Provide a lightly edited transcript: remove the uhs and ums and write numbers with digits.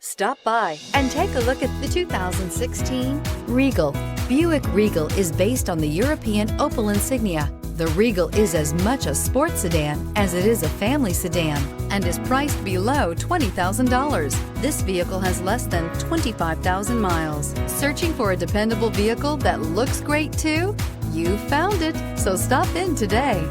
Stop by and take a look at the 2016 Regal. Buick Regal is based on the European Opel Insignia. The Regal is as much a sports sedan as it is a family sedan and is priced below $20,000. This vehicle has less than 25,000 miles. Searching for a dependable vehicle that looks great too? You found it, so stop in today.